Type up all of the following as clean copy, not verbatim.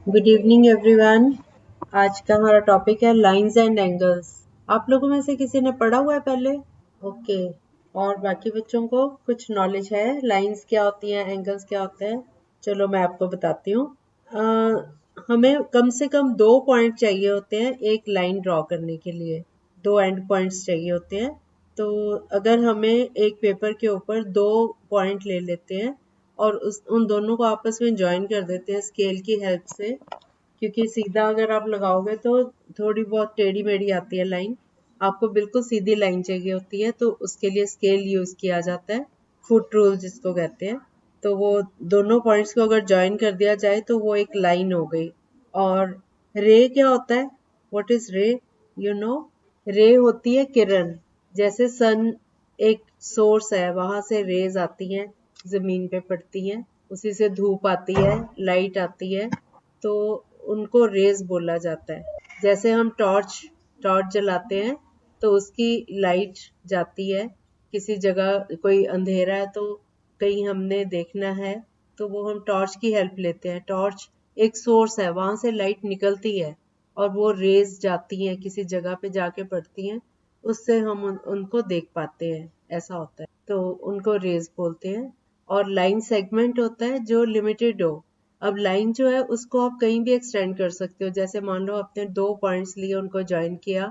Good evening everyone. आज का हमारा टॉपिक है लाइंस एंड एंगल्स। आप लोगों में से किसी ने पढ़ा हुआ है पहले? ओके। और बाकी बच्चों को कुछ नॉलेज है लाइंस क्या होती हैं, एंगल्स क्या होते हैं? चलो मैं आपको बताती हूँ। हमें कम से कम 2 पॉइंट चाहिए होते हैं एक लाइन ड्रॉ करने के लिए। 2 एंड पॉइंट्स चाहिए होते हैं। तो अगर हमें एक पेपर के ऊपर 2 पॉइंट ले लेते हैं और उन दोनों को आपस में ज्वाइन कर देते हैं स्केल की हेल्प से, क्योंकि सीधा अगर आप लगाओगे तो थोड़ी बहुत टेढ़ी मेढ़ी आती है लाइन। आपको बिल्कुल सीधी लाइन चाहिए होती है, तो उसके लिए स्केल यूज किया जाता है, फुट रूल जिसको कहते हैं। तो वो दोनों पॉइंट्स को अगर ज्वाइन कर दिया जाए तो वो एक लाइन हो गई। और रे क्या होता है? व्हाट इज रे? यू नो, रे होती है किरण। जैसे सन एक सोर्स है, वहां से रेज आती हैं, जमीन पे पड़ती हैं, उसी से धूप आती है, लाइट आती है, तो उनको रेज बोला जाता है। जैसे हम टॉर्च टॉर्च जलाते हैं तो उसकी लाइट जाती है किसी जगह, कोई अंधेरा है तो कहीं हमने देखना है तो वो हम टॉर्च की हेल्प लेते हैं। टॉर्च एक सोर्स है, वहां से लाइट निकलती है और वो रेज जाती हैं किसी जगह पे जाके पड़ती हैं, उससे हम उनको देख पाते हैं। ऐसा होता है, तो उनको रेज बोलते हैं। और लाइन सेगमेंट होता है जो लिमिटेड हो। अब लाइन जो है उसको आप कहीं भी एक्सटेंड कर सकते हो। जैसे मान लो आपने 2 पॉइंट्स लिए, उनको ज्वाइन किया,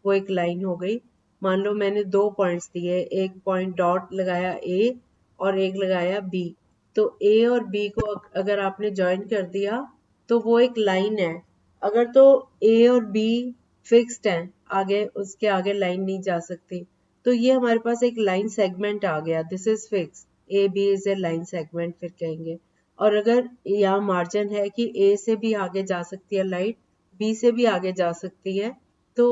वो एक लाइन हो गई। मान लो मैंने 2 पॉइंट्स दिए, एक पॉइंट डॉट लगाया ए और एक लगाया बी, तो ए और बी को अगर आपने ज्वाइन कर दिया तो वो एक लाइन है। अगर तो ए और बी फिक्स्ड हैं, आगे उसके आगे लाइन नहीं जा सकती, तो ये हमारे पास एक लाइन सेगमेंट आ गया। This is fix, A B is a line segment फिर कहेंगे। और अगर यहाँ मार्जिन है कि ए से भी आगे जा सकती है लाइट, बी से भी आगे जा सकती है, तो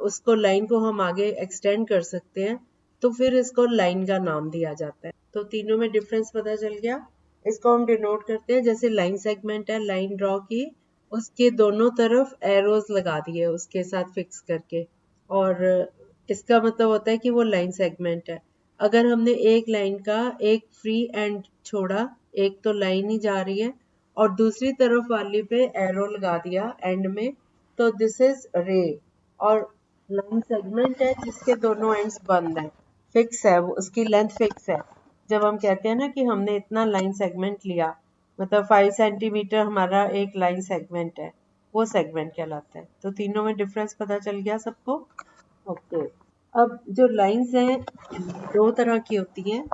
उसको लाइन को हम आगे एक्सटेंड कर सकते हैं, तो फिर इसको लाइन का नाम दिया जाता है। तो तीनों में डिफरेंस पता चल गया। इसको हम डिनोट करते हैं, जैसे लाइन सेगमेंट है, लाइन ड्रॉ की, उसके दोनों तरफ एरोज लगा दिए उसके साथ फिक्स करके, और इसका मतलब होता है कि वो लाइन सेगमेंट है। अगर हमने एक लाइन का एक फ्री एंड छोड़ा, एक तो लाइन ही जा रही है और दूसरी तरफ वाली पे एरो लगा दिया एंड में, तो दिस इज रे। और लाइन सेगमेंट है जिसके दोनों एंड्स बंद है, फिक्स है, वो उसकी लेंथ फिक्स है। जब हम कहते हैं ना कि हमने इतना लाइन सेगमेंट लिया, मतलब 5 सेंटीमीटर हमारा एक लाइन सेगमेंट है, वो सेगमेंट कहलाता है। तो तीनों में डिफरेंस पता चल गया सबको? ओके। अब जो लाइंस हैं, दो तरह की होती हैं।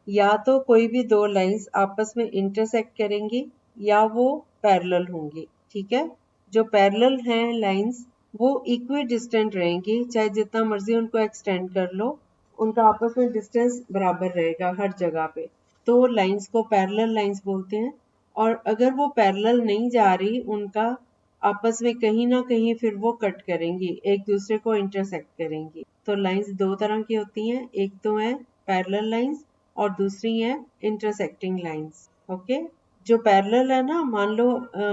या तो कोई भी दो लाइंस आपस में इंटरसेक्ट करेंगी या वो पैरेलल होंगी। ठीक है? जो पैरेलल हैं लाइंस, वो इक्वी डिस्टेंट रहेंगी, चाहे जितना मर्जी उनको एक्सटेंड कर लो, उनका आपस में डिस्टेंस बराबर रहेगा हर जगह पे। तो लाइंस को पैरेलल लाइंस बोलते हैं। और अगर वो पैरेलल नहीं जा रही, उनका आपस में कहीं ना कहीं फिर वो कट करेंगी, एक दूसरे को इंटरसेक्ट करेंगी। तो लाइंस दो तरह की होती हैं, एक तो है पैरेलल लाइंस और दूसरी है इंटरसेक्टिंग लाइंस। ओके। जो पैरेलल है ना, मान लो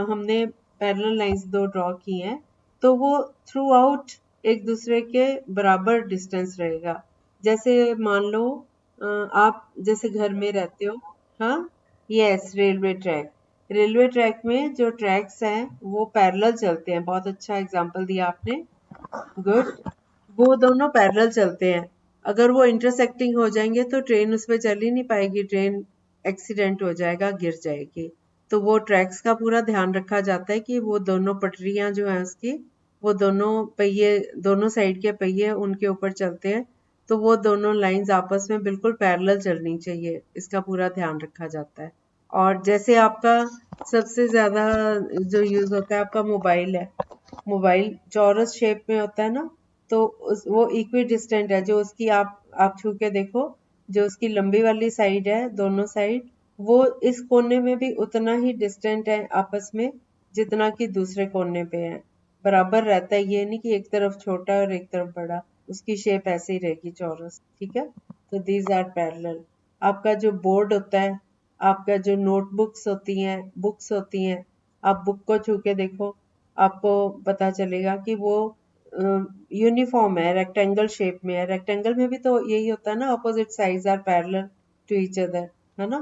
हमने पैरेलल लाइंस दो ड्रॉ की हैं, तो वो थ्रू आउट एक दूसरे के बराबर डिस्टेंस रहेगा। जैसे मान लो आप जैसे घर में रहते हो, हाँ, yes, railway track. Railway track में जो ट्रैक्स हैं वो पैरेलल चलते हैं। बहुत अच्छा एग्जांपल दिया आपने, गुड। वो दोनों पैरेलल चलते हैं। अगर वो इंटरसेक्टिंग हो जाएंगे तो ट्रेन उस पर चल ही नहीं पाएगी, ट्रेन एक्सीडेंट हो जाएगा, गिर जाएगी। तो वो ट्रैक्स का पूरा ध्यान रखा जाता है कि वो दोनों पटरियां जो है उसकी, वो दोनों पहिए, दोनों साइड के पहिए उनके ऊपर चलते हैं, तो वो दोनों लाइंस आपस में बिल्कुल पैरेलल चलनी चाहिए, इसका पूरा ध्यान रखा जाता है। और जैसे आपका सबसे ज्यादा जो यूज होता है, आपका मोबाइल है, मोबाइल चौरस शेप में होता है ना, तो वो इक्वी डिस्टेंट है। जो उसकी आप छू के देखो, जो उसकी लंबी वाली साइड है, दोनों साइड, वो इस कोने में भी उतना ही डिस्टेंट है आपस में जितना कि दूसरे कोने पे है। बराबर रहता है, ये नहीं कि एक तरफ छोटा और एक तरफ बड़ा, उसकी शेप ऐसे ही रहेगी, चौरस। ठीक है? तो दीज आर पैरेलल। आपका जो बोर्ड होता है, आपका जो नोटबुक्स होती हैं, बुक्स होती हैं, आप बुक को छू के देखो, आपको पता चलेगा कि वो यूनिफॉर्म है, रेक्टेंगल शेप में है। रेक्टेंगल में भी तो यही होता है ना, opposite sides are parallel to each other, है ना?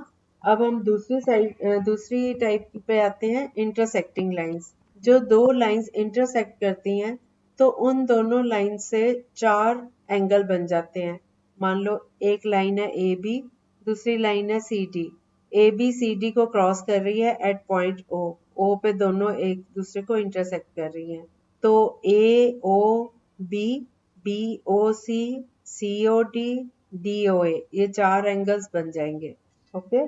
अब हम दूसरी टाइप पे आते हैं, इंटरसेक्टिंग लाइंस। जो दो लाइंस इंटरसेक्ट करती हैं तो उन दोनों लाइन से 4 एंगल बन जाते हैं। मान लो एक लाइन है ए बी, दूसरी लाइन है C D. A B C D को क्रॉस कर रही है एट पॉइंट ओ। ओ पे दोनों एक दूसरे को इंटरसेक्ट कर रही हैं। तो A O B, B O C, C O D, D O ए, ये 4 एंगल्स बन जाएंगे। ओके,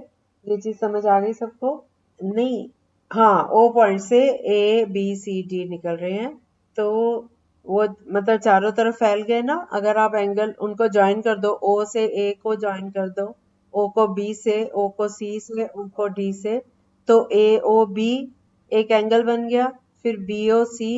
ये चीज समझ आ गई सबको? नहीं, हाँ, ओ पॉइंट से ए बी सी डी निकल रहे हैं तो वो मतलब चारों तरफ फैल गए ना। अगर आप एंगल उनको ज्वाइन कर दो, ओ से ए को ज्वाइन कर दो, ओ को बी से, ओ को सी से, ओ को डी से, तो ए ओ बी एक एंगल बन गया। फिर बी ओ सी,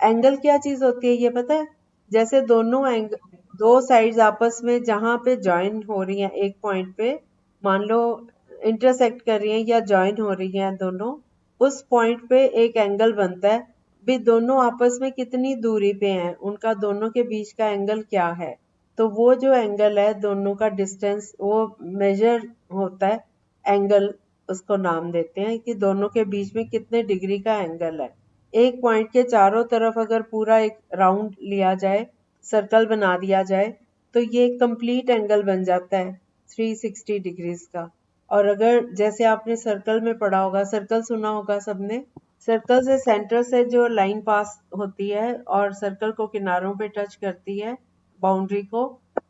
एंगल क्या चीज होती है ये पता है? जैसे दोनों एंगल, दो साइड्स आपस में जहां पे ज्वाइन हो रही हैं एक पॉइंट पे, मान लो इंटरसेक्ट कर रही हैं या ज्वाइन हो रही हैं दोनों, उस पॉइंट पे एक एंगल बनता है। भी दोनों आपस में कितनी दूरी पे हैं, उनका दोनों के बीच का एंगल क्या है, तो वो जो एंगल है दोनों का डिस्टेंस वो मेजर होता है। एंगल उसको नाम देते हैं कि दोनों के बीच में कितने डिग्री का एंगल है। एक पॉइंट के चारों तरफ अगर पूरा एक राउंड लिया जाए, सर्कल बना दिया जाए, तो ये कंप्लीट एंगल बन जाता है 360 डिग्रीज का। और अगर जैसे आपने सर्कल में पढ़ा होगा, सर्कल सुना होगा सबने, सर्कल से सेंटर से जो लाइन पास होती है और सर्कल को किनारों पे टच करती है, बाउंड्री को,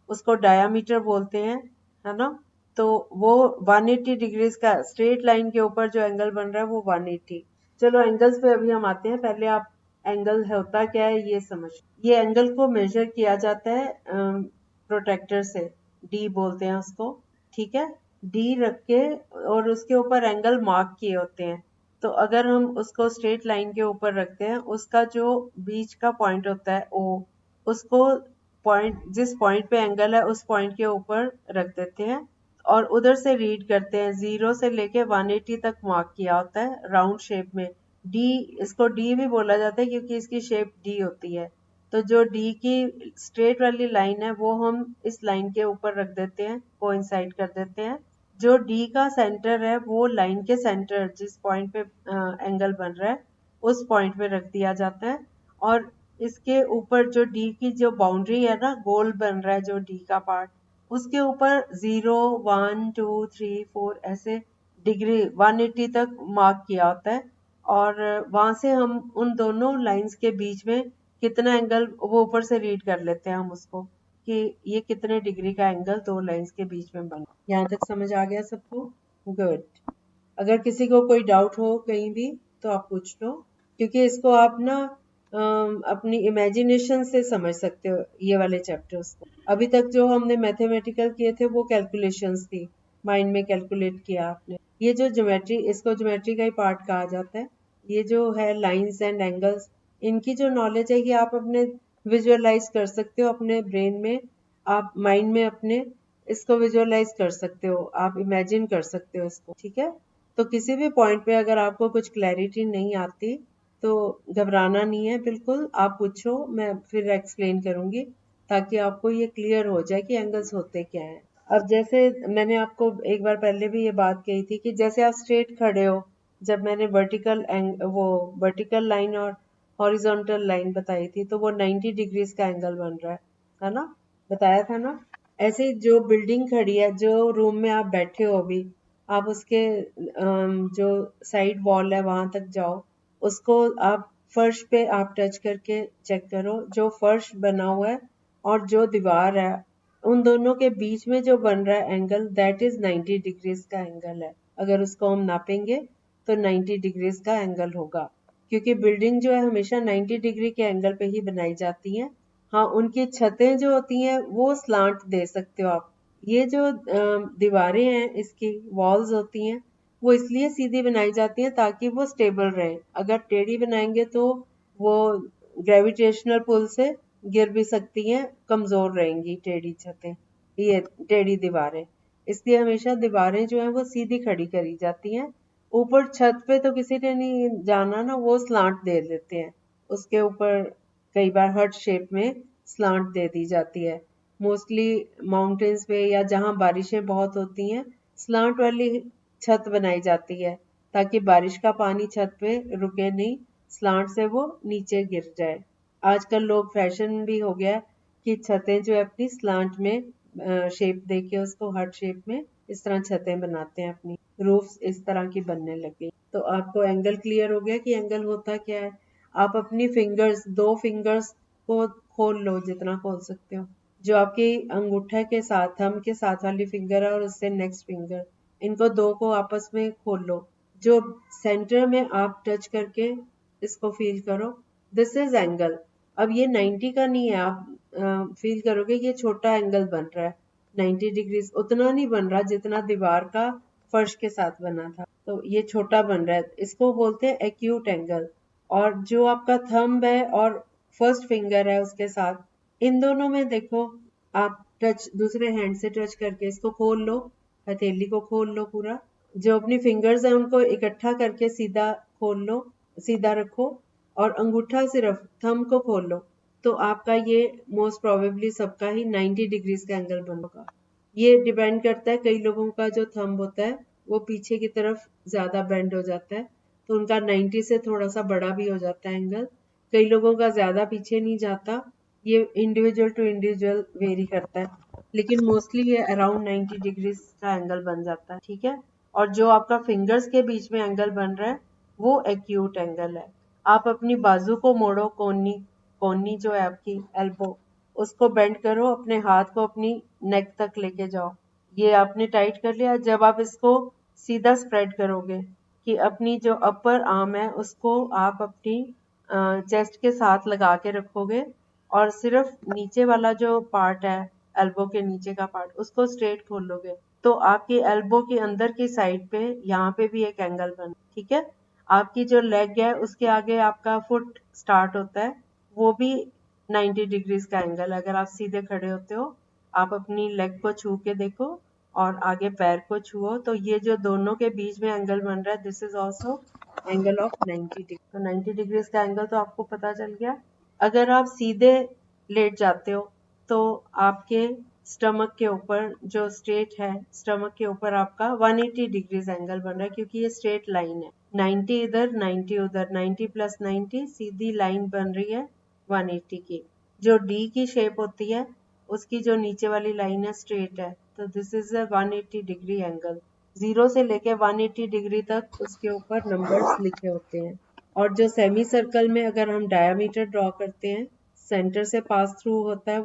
उसको डायामीटर बोलते हैं, है ना? तो वो 180 डिग्रीज का स्ट्रेट लाइन के ऊपर जो एंगल बन रहा है वो 180। चलो एंगल्स पे अभी हम आते हैं, पहले आप एंगल होता क्या है ये समझ। ये एंगल को मेजर किया जाता है प्रोटेक्टर से, डी बोलते हैं उसको, ठीक है? डी रख के और उसके ऊपर एंगल मार्क किए होते हैं। तो अगर हम उसको स्ट्रेट लाइन के ऊपर रखते हैं, उसका जो बीच का पॉइंट होता है ओ, उसको पॉइंट, जिस पॉइंट पे एंगल है उस पॉइंट के ऊपर रख देते हैं और उधर से रीड करते हैं। 0 से लेके 180 तक मार्क किया होता है राउंड शेप में। डी, इसको डी भी बोला जाता है क्योंकि इसकी शेप डी होती है। तो जो डी की स्ट्रेट वाली लाइन है वो हम इस लाइन के ऊपर रख देते हैं, कोइंसाइड कर देते हैं। जो डी का सेंटर है वो लाइन के सेंटर, जिस पॉइंट पे एंगल बन रहा है उस पॉइंट पे रख दिया जाता है। और इसके ऊपर जो डी की जो बाउंड्री है ना, गोल बन रहा है जो डी का पार्ट, उसके ऊपर 0 1 2 3 4 ऐसे डिग्री 180 तक मार्क किया होता है। और वहां से हम उन दोनों लाइंस के बीच में कितना एंगल, वो ऊपर से रीड कर लेते हैं हम उसको कि ये कितने डिग्री का एंगल दो लाइंस के बीच में बना। यहाँ तक समझ आ गया सबको? गुड। अगर किसी को कोई डाउट हो कहीं भी तो आप पूछ लो, क्योंकि इसको आप ना अपनी इमेजिनेशन से समझ सकते हो ये वाले चैप्टर्स को। अभी तक जो हमने मैथमेटिकल किए थे वो कैलकुलेशंस थी, माइंड में कैलकुलेट किया आपने। ये जो ज्योमेट्री, इसको ज्योमेट्री का ही पार्ट कहा जाता है। ये जो है लाइंस एंड एंगल्स, इनकी जो नॉलेज है कि आप अपने विजुअलाइज कर सकते हो अपने ब्रेन में, आप माइंड में अपने इसको विजुअलाइज कर सकते हो, आप इमेजिन कर सकते हो इसको, ठीक है? तो किसी भी पॉइंट पे अगर आपको कुछ क्लैरिटी नहीं आती तो घबराना नहीं है बिल्कुल, आप पूछो, मैं फिर एक्सप्लेन करूंगी ताकि आपको ये क्लियर हो जाए कि एंगल्स होते क्या हैं। अब जैसे मैंने आपको एक बार पहले भी ये बात कही थी कि जैसे आप स्ट्रेट खड़े हो, जब मैंने वो वर्टिकल लाइन और हॉरिजॉन्टल लाइन बताई थी तो वो 90 डिग्रीज का एंगल बन रहा है ना? बताया था ना? ऐसे ही जो बिल्डिंग खड़ी है, जो रूम में आप बैठे हो अभी, आप उसके जो साइड वॉल है वहां तक जाओ, उसको आप फर्श पे आप टच करके चेक करो, जो फर्श बना हुआ है और जो दीवार है, उन दोनों के बीच में जो बन रहा है एंगल, दैट इज 90 डिग्रीज का एंगल है। अगर उसको हम नापेंगे तो 90 डिग्रीज का एंगल होगा, क्योंकि बिल्डिंग जो है हमेशा 90 डिग्री के एंगल पे ही बनाई जाती है। हाँ, उनकी छतें जो होती हैं वो स्लांट दे सकते हो आप। ये जो दीवारें हैं, इसकी वॉल्स होती हैं, वो इसलिए सीधी बनाई जाती हैं ताकि वो स्टेबल रहे। अगर टेढ़ी बनाएंगे तो वो ग्रेविटेशनल पुल से गिर भी सकती हैं, कमजोर रहेंगी टेढ़ी छतें, ये टेढ़ी दीवारें। इसलिए हमेशा दीवारें जो हैं वो सीधी खड़ी करी जाती हैं। ऊपर छत पे तो किसी ने नहीं जाना ना, वो स्लांट दे देते हैं उसके ऊपर, कई बार हर्ट शेप में स्लांट दे दी जाती है। मोस्टली माउंटेन्स पे या जहाँ बारिशें बहुत होती हैं, स्लांट वाली छत बनाई जाती है ताकि बारिश का पानी छत पे रुके नहीं, स्लांट से वो नीचे गिर जाए। आजकल लोग फैशन भी हो गया है कि छतें जो है अपनी स्लांट में शेप देके उसको हार्ट शेप में इस तरह छतें बनाते हैं, अपनी रूफ्स इस तरह की बनने लग गई। तो आपको एंगल क्लियर हो गया कि एंगल होता क्या है। आप अपनी फिंगर्स, दो फिंगर्स को खोल लो जितना खोल सकते हो। जो आपकी अंगूठे के साथ, थंब के साथ वाली फिंगर है और उससे नेक्स्ट फिंगर, इनको दो को आपस में खोल लो। जो सेंटर में आप टच करके इसको फील करो, दिस इज एंगल। अब ये 90 का नहीं है, आप फील करोगे ये छोटा एंगल बन रहा है। 90 डिग्रीज उतना नहीं बन रहा जितना दीवार का फर्श के साथ बना था, तो ये छोटा बन रहा है, इसको बोलते हैं एक्यूट एंगल। और जो आपका थंब है और फर्स्ट फिंगर है उसके साथ, इन दोनों में देखो, आप टच दूसरे हैंड से टच करके इसको खोल लो, हथेली को खोल लो पूरा। जो अपनी फिंगर्स है उनको इकट्ठा करके सीधा खोल लो, सीधा रखो, और अंगूठा सिर्फ थंब को खोल लो। तो आपका ये मोस्ट प्रोबेबली सबका ही 90 डिग्रीज का एंगल बनेगा। ये डिपेंड करता है, कई लोगों का जो थंब होता है वो पीछे की तरफ ज्यादा बेंड हो जाता है, तो उनका 90 से थोड़ा सा बड़ा भी हो जाता है एंगल। कई लोगों का ज्यादा पीछे नहीं जाता, ये इंडिविजुअल टू इंडिविजुअल वेरी करता है, लेकिन मोस्टली ये अराउंड 90 डिग्रीज का एंगल बन जाता है, ठीक है। और जो आपका फिंगर्स के बीच में एंगल बन रहा है वो एक्यूट एंगल है। आप अपनी बाजू को मोड़ो, कोनी, कोनी जो है आपकी एल्बो, उसको बेंड करो, अपने हाथ को अपनी नेक तक लेके जाओ। ये आपने टाइट कर लिया। जब आप इसको सीधा स्प्रेड करोगे कि अपनी जो अपर आर्म है उसको आप अपनी चेस्ट के साथ लगा के रखोगे, और सिर्फ नीचे वाला जो पार्ट है, एल्बो के नीचे का पार्ट, उसको स्ट्रेट खोलोगे, तो आपकी एल्बो के अंदर की साइड पे यहाँ पे भी एक एंगल बन, ठीक है। आपकी जो लेग है उसके आगे आपका फुट स्टार्ट होता है, वो भी 90 डिग्रीज का एंगल। अगर आप सीधे खड़े होते हो, आप अपनी लेग को छू के देखो और आगे पैर को छुओ, तो ये जो दोनों के बीच में एंगल बन रहा है, this is also angle of 90 degree. तो 90 डिग्रीज का एंगल तो आपको पता चल गया। अगर आप सीधे लेट जाते हो तो आपके स्टमक के ऊपर जो स्ट्रेट है, स्टमक के ऊपर आपका 180 डिग्रीज एंगल बन रहा है, क्योंकि ये स्ट्रेट लाइन है। 90 इधर, 90 उधर, 90 प्लस 90 सीधी लाइन बन रही है 180 की। जो डी की शेप होती है उसकी जो नीचे वाली लाइन है स्ट्रेट है, तो this is a 180 degree angle. 0 से लेके 180 डिग्री तक उसके ऊपर नंबर्स लिखे होते हैं। और जो सेमी सर्कल में अगर हम डायमीटर ड्रॉ करते हैं, सेंटर से पास थ्रू होता है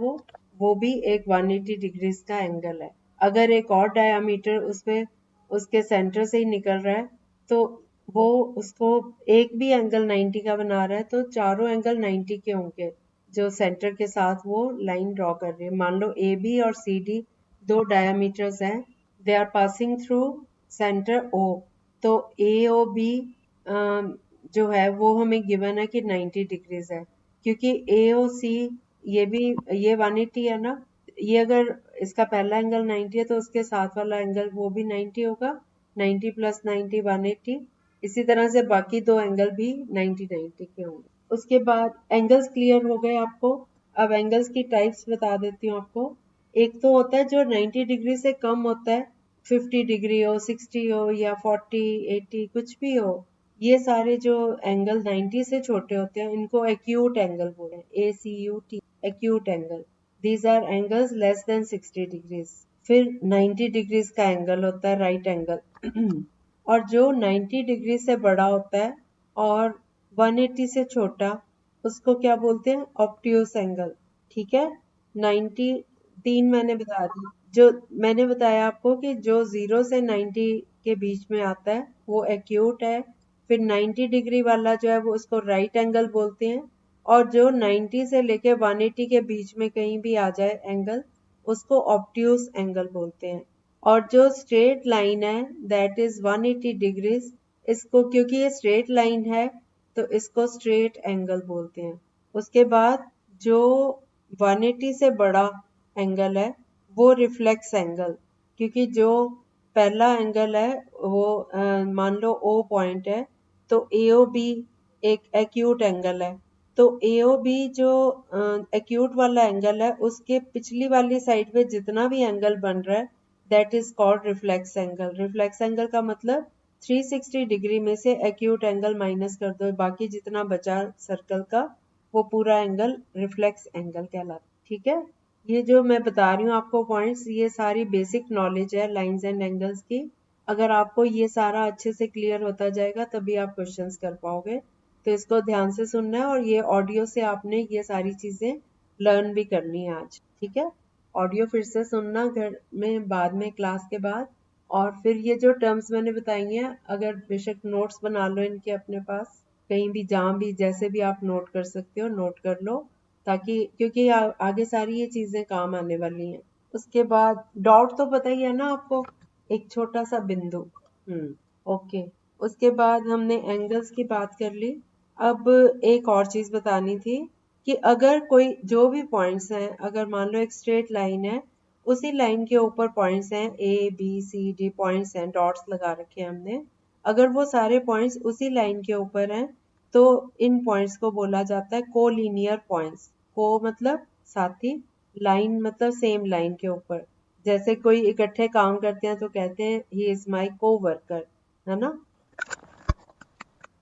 वो भी एक 180 डिग्रीज का एंगल है। अगर एक और डायमीटर उसमें उसके सेंटर से ही निकल रहा है, तो वो उसको एक भी एंगल 90 का बना रहा है, तो चारों एंगल 90 के होंगे जो सेंटर के साथ वो लाइन ड्रॉ कर रही है। मान लो ए बी और सी डी दो डायमीटर्स हैं, they are passing through centre O, तो ए ओ बी जो है वो हमें गिवन है कि 90 डिग्रीज है, क्योंकि ए ओ सी ये भी, ये 180 है ना, ये अगर इसका पहला एंगल 90 है तो उसके साथ वाला एंगल वो भी 90 होगा, 90 प्लस 90 180। इसी तरह से बाकी दो एंगल भी 90 90 के होंगे। उसके बाद एंगल्स क्लियर हो गए आपको। अब एंगल्स की टाइप्स बता देती हूँ आपको। एक तो होता है जो 90 डिग्री से कम होता है, 50 डिग्री हो, 60 हो, या 40 80 कुछ भी हो, ये सारे जो एंगल 90 से छोटे होते हैं इनको एक्यूट एंगल बोलते हैं, ACUT, acute angle. These are angles less than 60 degrees. फिर 90 डिग्रीज का एंगल होता है राइट एंगल और जो 90 डिग्री से बड़ा होता है और 180 से छोटा, उसको क्या बोलते हैं, ऑब्ट्यूस एंगल, ठीक है। 90, तीन मैंने बता दी। जो मैंने बताया आपको कि जो 0 से 90 के बीच में आता है वो एक्यूट है। फिर 90 डिग्री वाला जो है वो उसको राइट एंगल बोलते हैं, और जो 90 से लेके 180 के बीच में कहीं भी आ जाए एंगल, उसको ऑब्ट्यूस एंगल बोलते हैं। और जो स्ट्रेट लाइन है दैट इज 180 डिग्रीज, इसको क्योंकि ये स्ट्रेट लाइन है तो इसको स्ट्रेट एंगल बोलते हैं। उसके बाद जो 180 से बड़ा एंगल है वो रिफ्लेक्स एंगल, क्योंकि जो पहला एंगल है वो मान लो ओ पॉइंट है, तो AOB एक एक्यूट एंगल है, तो AOB जो एक्यूट वाला एंगल है उसके पिछली वाली साइड पे जितना भी एंगल बन रहा है that is called reflex angle. Reflex angle का मतलब 360 डिग्री में से एक्यूट एंगल माइनस कर दो, बाकी जितना बचा सर्कल का वो पूरा एंगल रिफ्लेक्स एंगल कहलाता है। ठीक है, ये जो मैं बता रही हूँ आपको पॉइंट्स, ये सारी बेसिक नॉलेज है लाइंस एंड एंगल्स की। अगर आपको ये सारा अच्छे से क्लियर होता जाएगा तभी आप क्वेश्चंस कर पाओगे। तो इसको ध्यान से सुनना है, और ये ऑडियो से आपने ये सारी चीजें लर्न भी करनी है आज। ठीक है, ऑडियो फिर से सुनना घर में बाद में क्लास के बाद। और फिर ये जो टर्म्स मैंने बताई हैं, अगर बेशक नोट्स बना लो इनके अपने पास, कहीं भी जहाँ भी जैसे भी आप नोट कर सकते हो नोट कर लो, ताकि क्योंकि आगे सारी ये चीजें काम आने वाली हैं। उसके बाद डॉट तो पता ही है ना आपको, एक छोटा सा बिंदु। ओके। उसके बाद हमने एंगल्स की बात कर ली। अब एक और चीज बतानी थी कि अगर कोई जो भी पॉइंट्स हैं, अगर मान लो एक स्ट्रेट लाइन है, उसी लाइन के ऊपर पॉइंट्स हैं, A B C D points हैं, डॉट्स लगा रखे हैं हमने। अगर वो सारे पॉइंट्स उसी लाइन के ऊपर हैं तो इन पॉइंट्स को बोला जाता है कोलिनियर पॉइंट्स। को मतलब साथी, लाइन मतलब सेम लाइन के ऊपर। जैसे कोई इकट्ठे काम करते हैं तो कहते हैं ही इज माई को वर्कर, है ना।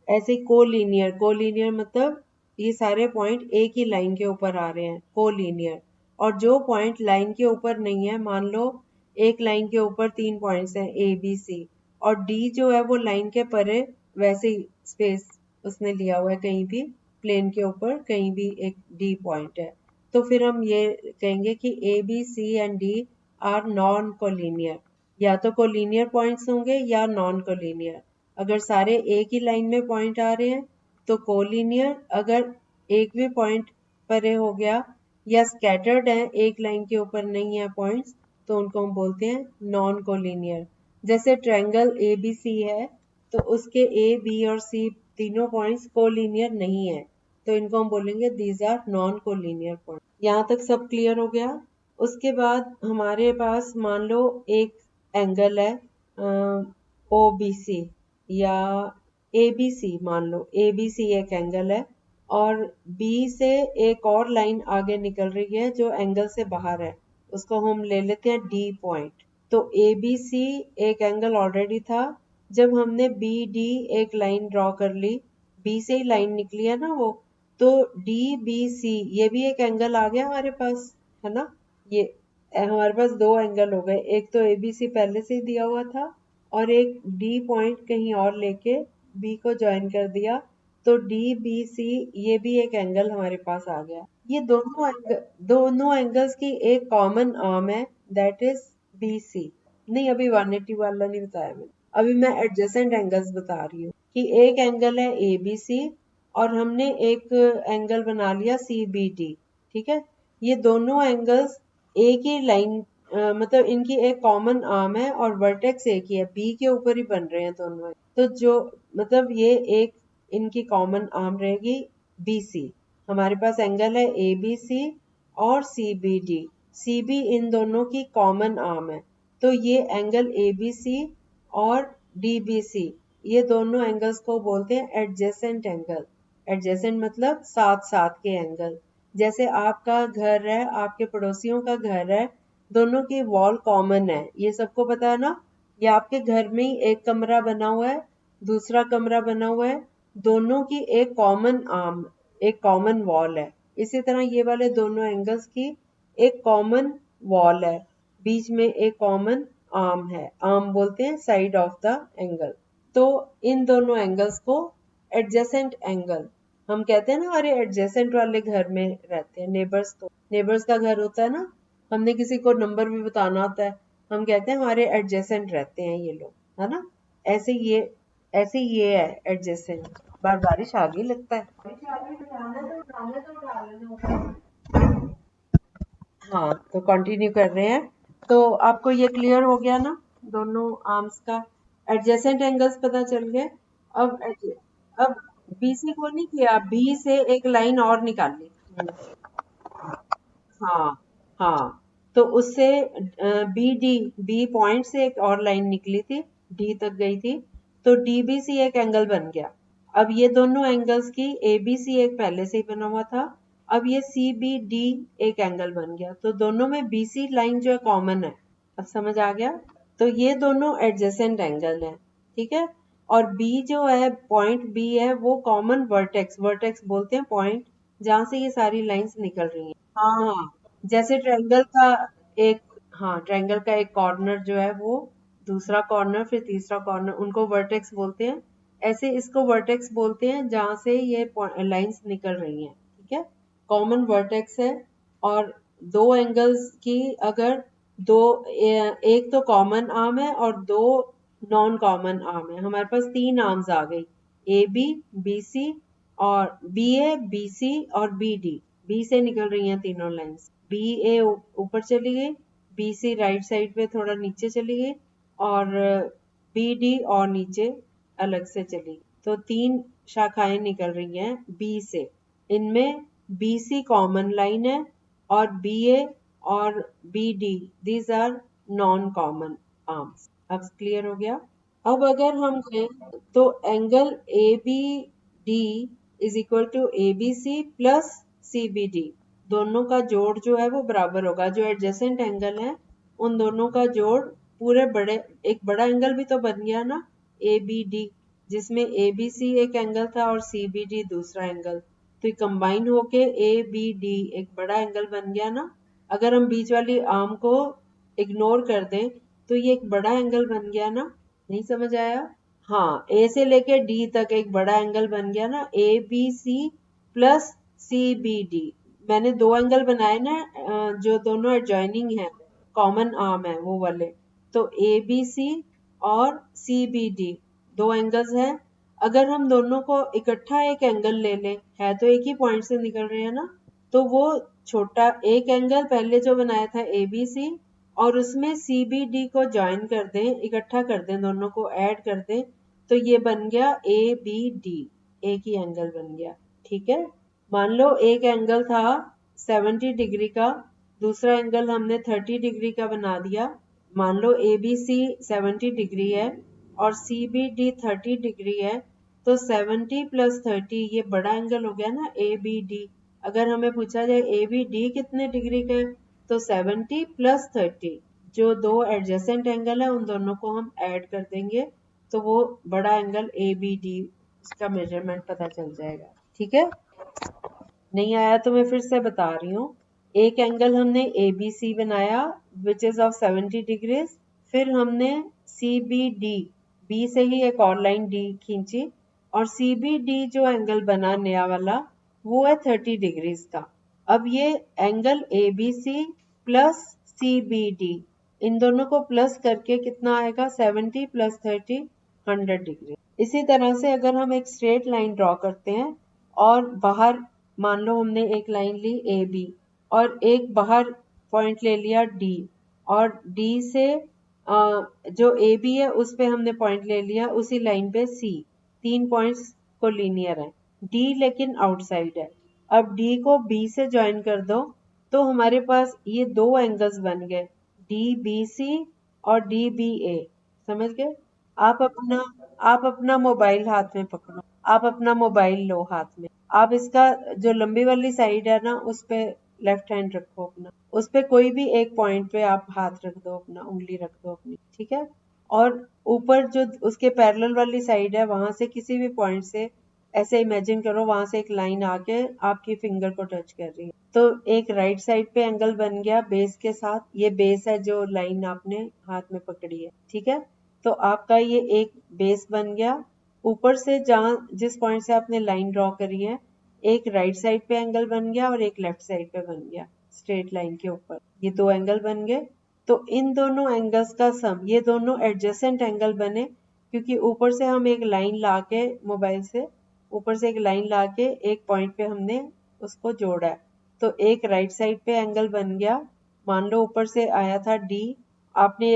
ऐसे कोलिनियर, कोलिनियर मतलब ये सारे पॉइंट एक ही लाइन के ऊपर आ रहे हैं, कोलिनियर। और जो पॉइंट लाइन के ऊपर नहीं है, मान लो एक लाइन के ऊपर 3 पॉइंट्स हैं ए बी सी, और डी जो है वो लाइन के परे वैसे ही स्पेस उसने लिया हुआ है, कहीं भी प्लेन के ऊपर कहीं भी एक डी पॉइंट है, तो फिर हम ये कहेंगे कि A B C and D are non collinear. या तो कोलिनियर पॉइंट्स होंगे या नॉन कोलिनियर। अगर सारे एक ही लाइन में पॉइंट आ रहे हैं तो कोलिनियर, अगर एक भी पॉइंट परे हो गया या स्कैटर्ड है, एक लाइन के ऊपर नहीं है पॉइंट्स, तो उनको हम बोलते हैं नॉन कोलिनियर। जैसे ट्रायंगल ए बी सी है तो उसके ए बी और सी तीनों पॉइंट्स कोलिनियर नहीं है, तो इनको हम बोलेंगे these are non collinear point. यहाँ तक सब क्लियर हो गया। उसके बाद हमारे पास मान लो एक एंगल है ओ बी सी या ए बी सी, मान लो ए बी सी एक एंगल है, और बी से एक और लाइन आगे निकल रही है जो एंगल से बाहर है, उसको हम ले लेते हैं डी पॉइंट। तो ए बी सी एक एंगल ऑलरेडी था, जब हमने बी डी एक लाइन ड्रॉ कर ली, बी से ही लाइन निकली है ना वो, तो डी बी सी ये भी एक एंगल आ गया हमारे पास, है ना। ये हमारे पास दो एंगल हो गए, एक तो ए बी सी पहले से ही दिया हुआ था, और एक डी पॉइंट कहीं और लेके बी को ज्वाइन कर दिया, तो डी बी सी ये भी एक एंगल हमारे पास आ गया। ये दोनों एंगल्स की एक कॉमन आर्म है, दैट इज बी सी। नहीं, अभी 180 वाला नहीं बताया मैंने, अभी मैं एडजेसेंट एंगल्स बता रही हूँ कि एक एंगल है ए बी सी और हमने एक एंगल बना लिया सी बी डी। ठीक है, ये दोनों एंगल्स एक ही लाइन मतलब इनकी एक कॉमन आर्म है और वर्टेक्स एक ही है, बी के ऊपर ही बन रहे हैं दोनों। तो जो मतलब ये एक इनकी कॉमन आर्म रहेगी बी सी। हमारे पास एंगल है ए बी सी और C B D, C B इन दोनों की कॉमन आर्म है। तो ये एंगल ए बी सी और डी बी सी, ये दोनों एंगल्स को बोलते हैं एडजेसेंट एंगल। एडजेसेंट मतलब साथ साथ के एंगल। जैसे आपका घर है, आपके पड़ोसियों का घर है, दोनों की वॉल कॉमन है, ये सबको पता है ना। ये आपके घर में ही एक कमरा बना हुआ है, दूसरा कमरा बना हुआ है, दोनों की एक कॉमन आर्म, एक कॉमन वॉल है। इसी तरह ये वाले दोनों एंगल्स की एक कॉमन वॉल है, बीच में एक कॉमन आर्म है, आर्म बोलते हैं साइड ऑफ द एंगल। तो इन दोनों एंगल्स को एडजेसेंट एंगल हम कहते हैं ना। हमारे एडजेसेंट वाले घर में रहते हैं, नेबर्स को, नेबर्स का घर होता है ना, हमने किसी को नंबर भी बताना होता है, हम कहते हैं हमारे एडजेसेंट रहते हैं ये लोग, है ना। ऐसे ये है एडजेसेंट। बार बारिश आ गई लगता है। हाँ, तो कंटिन्यू कर रहे हैं। तो आपको ये क्लियर हो गया ना, दोनों आर्म्स का एडजेसेंट एंगल्स पता चल गए। अब बीसी को नहीं किया, बी से एक लाइन और निकाली। हाँ, हाँ, तो उससे बी डी, बी पॉइंट से एक और लाइन निकली थी, डी तक गई थी, तो डीबीसी एक एंगल बन गया। अब ये दोनों एंगल्स की एबीसी एक पहले से ही बना हुआ था, अब ये सी बी डी एक एंगल बन गया, तो दोनों में बीसी लाइन जो है कॉमन है, अब समझ आ गया? तो ये दोनों एडजेसेंट एंगल हैं, ठीक है। और बी जो है, पॉइंट बी है, वो कॉमन वर्टेक्स, वर्टेक्स बोलते हैं पॉइंट जहां से ये सारी लाइंस निकल रही हैं। हाँ हाँ, जैसे ट्रायंगल का एक, हाँ ट्रायंगल का एक कॉर्नर जो है वो दूसरा कॉर्नर फिर तीसरा कॉर्नर, उनको वर्टेक्स बोलते हैं। ऐसे इसको वर्टेक्स बोलते हैं जहां से ये लाइंस निकल रही हैं, ठीक है। कॉमन वर्टेक्स है। और दो एंगल्स की अगर दो एक तो कॉमन आर्म है और दो नॉन कॉमन आर्म है, हमारे पास तीन आर्म्स आ गई, ए बी, बी सी और बी ए, बी सी और बी डी। बी से निकल रही हैं तीनों लाइंस। बी ए ऊपर चली गई, बी सी राइट साइड पे थोड़ा नीचे चली गई और बी डी और नीचे अलग से चली गई। तो तीन शाखाएं निकल रही हैं बी से। इनमें बी सी कॉमन लाइन है और बी ए और B D these are non common arms. अब क्लियर हो गया? अब अगर हम कहें तो angle A B D is equal to A B C plus C B D, दोनों का जोड़ जो है वो बराबर होगा। जो एडजेसेंट एंगल है उन दोनों का जोड़ पूरे बड़े, एक बड़ा एंगल भी तो बन गया ना ए बी डी, जिसमें ए बी सी एक एंगल था और सी बी डी दूसरा एंगल, तो ये कंबाइन होके ए बी डी एक बड़ा एंगल बन गया ना। अगर हम बीच वाली आर्म को इग्नोर कर दें तो ये एक बड़ा एंगल बन गया ना। नहीं समझ आया? हाँ, ए से लेके डी तक एक बड़ा एंगल बन गया ना, A B C plus C B D. मैंने दो एंगल बनाए ना जो दोनों एडजॉइनिंग है, कॉमन आर्म है वो वाले। तो ए बी सी और सी बी डी दो एंगल्स हैं। अगर हम दोनों को इकट्ठा एक एंगल ले लें, है तो एक ही पॉइंट से निकल रहे हैं ना, तो वो छोटा एक एंगल पहले जो बनाया था ए बी सी और उसमें सी बी डी को ज्वाइन कर दें, इकट्ठा कर दें, दोनों को ऐड कर दें, तो ये बन गया ए बी डी, एक ही एंगल बन गया, ठीक है। मान लो एक एंगल था 70 डिग्री का, दूसरा एंगल हमने 30 डिग्री का बना दिया। मान लो ए बी सी 70 डिग्री है और सी बी डी 30 डिग्री है, तो 70 प्लस 30 ये बड़ा एंगल हो गया ना ए बी डी। अगर हमें पूछा जाए ए बी डी कितने डिग्री का है, तो 70 प्लस 30, जो दो एडजेसेंट एंगल है उन दोनों को हम ऐड कर देंगे, तो वो बड़ा एंगल ए बी डी, उसका मेजरमेंट पता चल जाएगा, ठीक है। नहीं आया तो मैं फिर से बता रही हूँ। एक एंगल हमने ए बी सी बनाया विच इज ऑफ 70 डिग्रीज, फिर हमने सी बी डी, बी से ही एक और लाइन डी खींची और सी बी डी जो एंगल बना नया वाला वो है 30 डिग्रीज का। अब ये angle A B C plus C B D, इन दोनों को प्लस करके कितना आएगा, 70 प्लस 30 100 डिग्री। इसी तरह से अगर हम एक स्ट्रेट लाइन ड्रॉ करते हैं और बाहर मान लो हमने एक लाइन ली ए बी और एक बाहर पॉइंट ले लिया डी, और डी से जो ए बी है उस पे हमने पॉइंट ले लिया उसी लाइन पे सी, तीन पॉइंट्स को लीनियर है, डी लेकिन आउटसाइड है। अब डी को बी से ज्वाइन कर दो तो हमारे पास ये दो एंगल्स बन गए, डी बी सी और डी बी ए। समझ गए? आप अपना आप अपना मोबाइल हाथ में पकड़ो, आप अपना मोबाइल लो हाथ में, आप इसका जो लंबी वाली साइड है ना उस पे लेफ्ट हैंड रखो अपना, उस पे कोई भी एक पॉइंट पे आप हाथ रख दो, अपना उंगली रख दो अपनी, ठीक है। और ऊपर जो उसके पैरेलल वाली साइड है वहां से किसी भी पॉइंट से ऐसे इमेजिन करो वहां से एक लाइन आके आपकी फिंगर को टच कर रही है, तो एक राइट साइड पे एंगल बन गया बेस के साथ। ये बेस है जो लाइन आपने हाथ में पकड़ी है, ठीक है। तो आपका ये एक बेस बन गया। ऊपर से जहां जिस पॉइंट से आपने लाइन ड्रॉ करी है, एक राइट साइड पे एंगल बन गया और एक लेफ्ट साइड पे बन गया, स्ट्रेट लाइन के ऊपर ये दो एंगल बन गए। तो इन दोनों एंगल्स का सम, ये दोनों एडजेसेंट एंगल बने क्योंकि ऊपर से हम एक लाइन लाके मोबाइल से ऊपर से एक लाइन लाके एक पॉइंट पे हमने उसको जोड़ा है, तो एक राइट साइड पे एंगल बन गया। मान लो ऊपर से आया था डी, आपने